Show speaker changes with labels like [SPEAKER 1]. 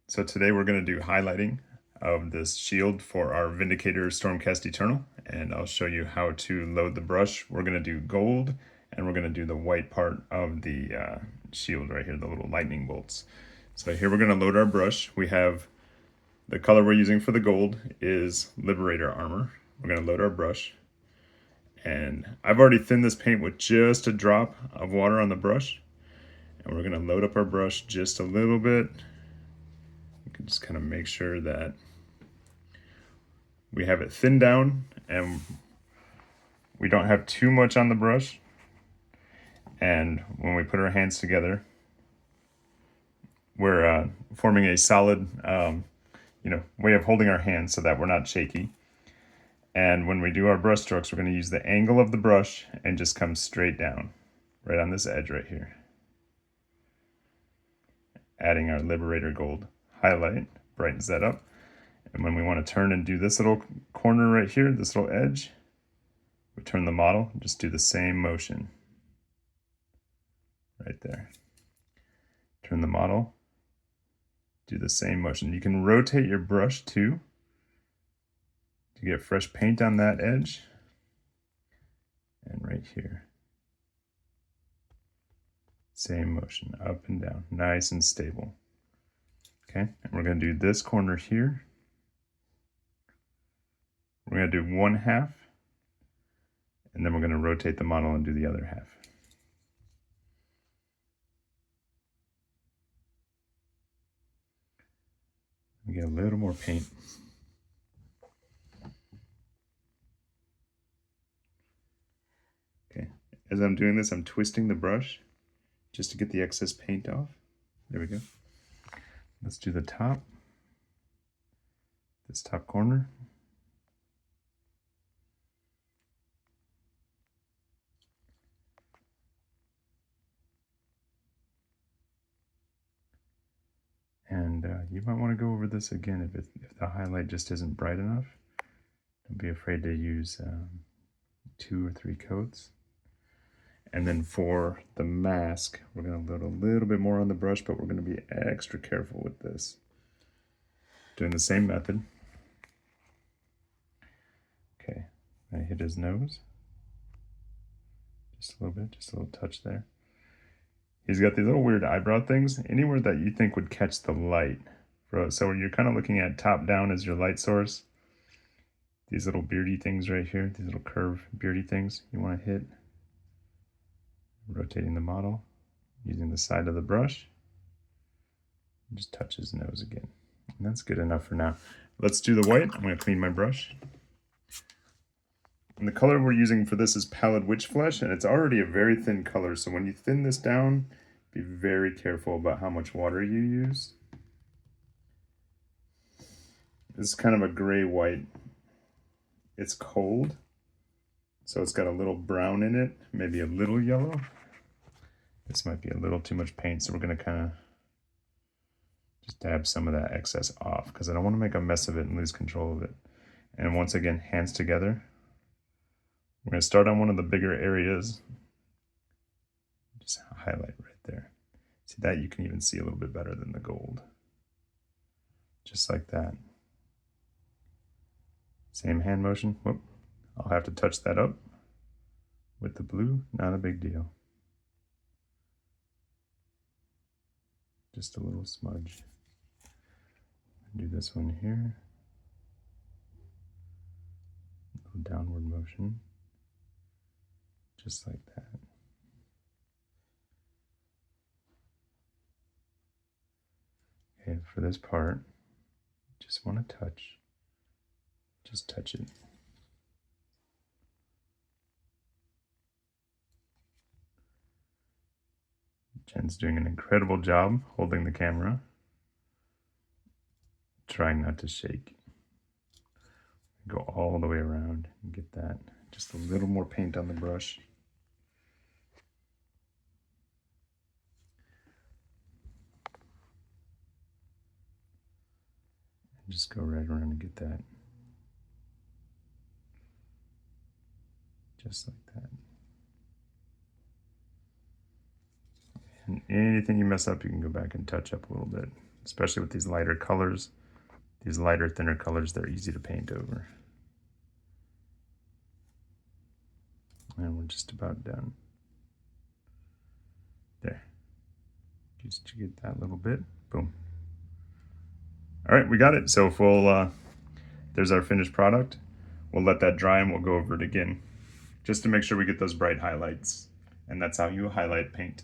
[SPEAKER 1] So today we're going to do highlighting of this shield for our Vindicator Stormcast Eternal, and I'll show you how to load the brush. We're going to do gold, and we're going to do the white part of the shield right here, the little lightning bolts. So here we're going to load our brush. We have the color we're using for the gold is Liberator Armor. We're going to load our brush, and I've already thinned this paint with just a drop of water on the brush, and we're going to load up our brush just a little bit. You can just kind of make sure that we have it thinned down and we don't have too much on the brush. And when we put our hands together, we're forming a solid, way of holding our hands so that we're not shaky. And when we do our brush strokes, we're going to use the angle of the brush and just come straight down, right on this edge right here. Adding our Liberator Gold highlight brightens that up. And when we want to turn and do this little corner right here, this little edge, we turn the model, just do the same motion. Right there. Turn the model, do the same motion. You can rotate your brush too to get fresh paint on that edge. And right here. Same motion, up and down, nice and stable. Okay, and we're going to do this corner here. We're going to do one half, and then we're going to rotate the model and do the other half. We get a little more paint. Okay, as I'm doing this, I'm twisting the brush just to get the excess paint off. There we go. Let's do the top, this top corner. And you might want to go over this again if the highlight just isn't bright enough. Don't be afraid to use 2 or 3 coats. And then for the mask, we're going to load a little bit more on the brush, but we're going to be extra careful with this. Doing the same method. Okay, I hit his nose. Just a little bit, just a little touch there. He's got these little weird eyebrow things anywhere that you think would catch the light. So you're kind of looking at top down as your light source. These little beardy things right here, these little curved beardy things you want to hit. Rotating the model, using the side of the brush. Just touch his nose again. And that's good enough for now. Let's do the white. I'm going to clean my brush. And the color we're using for this is Pallid Witch Flesh, and it's already a very thin color, so when you thin this down, be very careful about how much water you use. This is kind of a gray-white. It's cold, so it's got a little brown in it, maybe a little yellow. This might be a little too much paint, so we're going to kind of just dab some of that excess off, because I don't want to make a mess of it and lose control of it. And once again, hands together. We're going to start on one of the bigger areas. Just highlight right there. See that? You can even see a little bit better than the gold. Just like that. Same hand motion. Whoop. I'll have to touch that up with the blue. Not a big deal. Just a little smudge. Do this one here. A little downward motion. Just like that. Okay, for this part, just want to touch. Just touch it. Jen's doing an incredible job holding the camera. Trying not to shake. Go all the way around and get that. Just a little more paint on the brush. And just go right around and get that. Just like that. And anything you mess up, you can go back and touch up a little bit. especially with these lighter colors. These lighter, thinner colors, they're easy to paint over. And we're just about done. There. Just to get that little bit. Boom. All right, we got it. So if we'll, there's our finished product. We'll let that dry and we'll go over it again, just to make sure we get those bright highlights. And that's how you highlight paint.